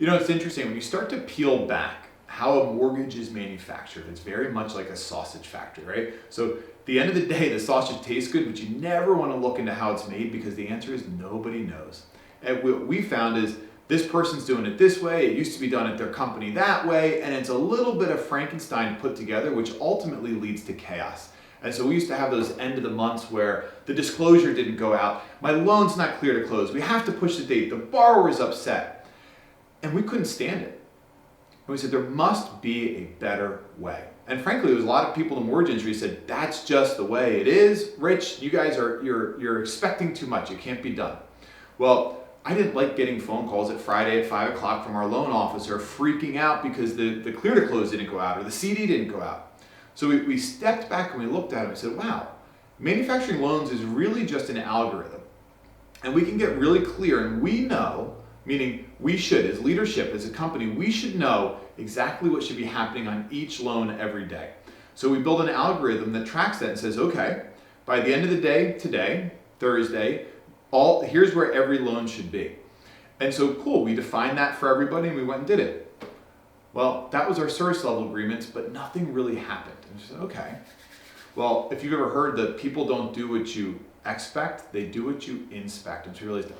It's interesting when you start to peel back how a mortgage is manufactured. It's very much like a sausage factory, right? So at the end of the day, the sausage tastes good, but you never want to look into how it's made because the answer is nobody knows. And what we found is this person's doing it this way, it used to be done at their company that way, and it's a little bit of Frankenstein put together, which ultimately leads to chaos. And so we used to have those end of the months where the disclosure didn't go out, my loan's not clear to close, we have to push the date, the borrower's upset. And we couldn't stand it. And we said, there must be a better way. And frankly, there was a lot of people in the mortgage industry who said, that's just the way it is. Rich, you guys you're expecting too much, it can't be done. Well, I didn't like getting phone calls at Friday at 5 o'clock from our loan officer freaking out because the clear to close didn't go out or the CD didn't go out. So we stepped back and we looked at it and we said, wow, manufacturing loans is really just an algorithm. And we can get really clear, and we know, meaning we should, as leadership, as a company, we should know exactly what should be happening on each loan every day. So we build an algorithm that tracks that and says, okay, by the end of the day, today, Thursday, here's where every loan should be. And so cool, we defined that for everybody and we went and did it. Well, that was our service level agreements, but nothing really happened. And we said, okay. Well, if you've ever heard that people don't do what you expect, they do what you inspect. And so we realized,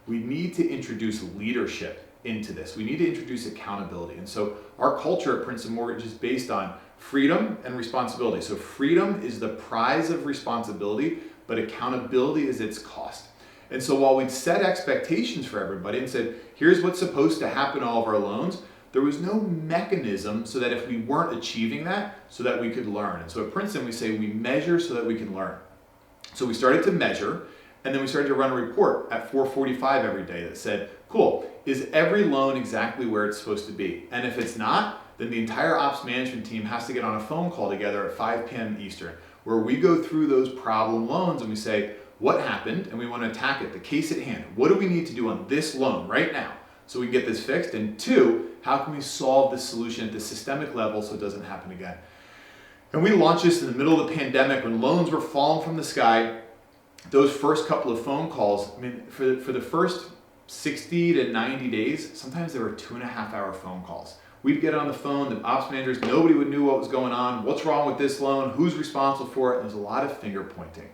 we need to introduce leadership into this. We need to introduce accountability. And so our culture at Princeton Mortgage is based on freedom and responsibility. So freedom is the prize of responsibility, but accountability is its cost. And so while we'd set expectations for everybody and said, here's what's supposed to happen in all of our loans, there was no mechanism so that if we weren't achieving that, so that we could learn. And so at Princeton, we say we measure so that we can learn. So we started to measure, and then we started to run a report at 4:45 every day that said, cool, is every loan exactly where it's supposed to be? And if it's not, then the entire ops management team has to get on a phone call together at 5 p.m. Eastern, where we go through those problem loans and we say, what happened? And we want to attack it, the case at hand. What do we need to do on this loan right now so we can get this fixed? And two, how can we solve this solution at the systemic level so it doesn't happen again? And we launched this in the middle of the pandemic when loans were falling from the sky. Those first couple of phone calls, for the first 60 to 90 days, sometimes there were 2.5-hour phone calls. We'd get on the phone, the ops managers, nobody would know what was going on, what's wrong with this loan, who's responsible for it, and there's a lot of finger pointing.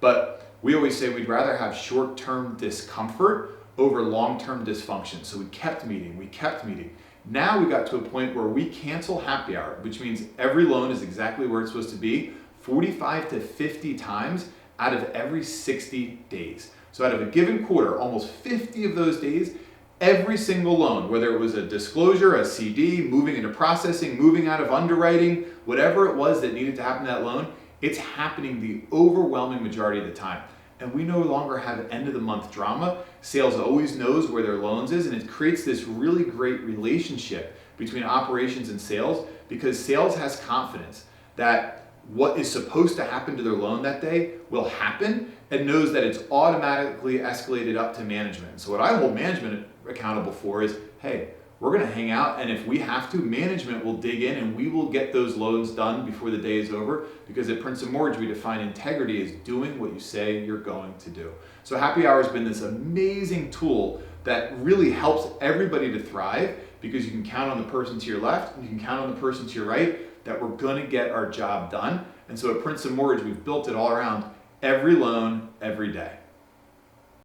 But we always say we'd rather have short-term discomfort over long-term dysfunction. So we kept meeting. Now we got to a point where we cancel happy hour, which means every loan is exactly where it's supposed to be 45 to 50 times out of every 60 days. So out of a given quarter, almost 50 of those days, every single loan, whether it was a disclosure, a CD, moving into processing, moving out of underwriting, whatever it was that needed to happen to that loan, it's happening the overwhelming majority of the time. And we no longer have end of the month drama. Sales always knows where their loans is, and it creates this really great relationship between operations and sales because sales has confidence that what is supposed to happen to their loan that day will happen and knows that it's automatically escalated up to management. So what I hold management accountable for is, hey, we're going to hang out, and if we have to, management will dig in and we will get those loans done before the day is over, because at Princeton Mortgage, we define integrity as doing what you say you're going to do. So Happy Hour has been this amazing tool that really helps everybody to thrive because you can count on the person to your left and you can count on the person to your right that we're going to get our job done. And so at Princeton Mortgage, we've built it all around every loan, every day.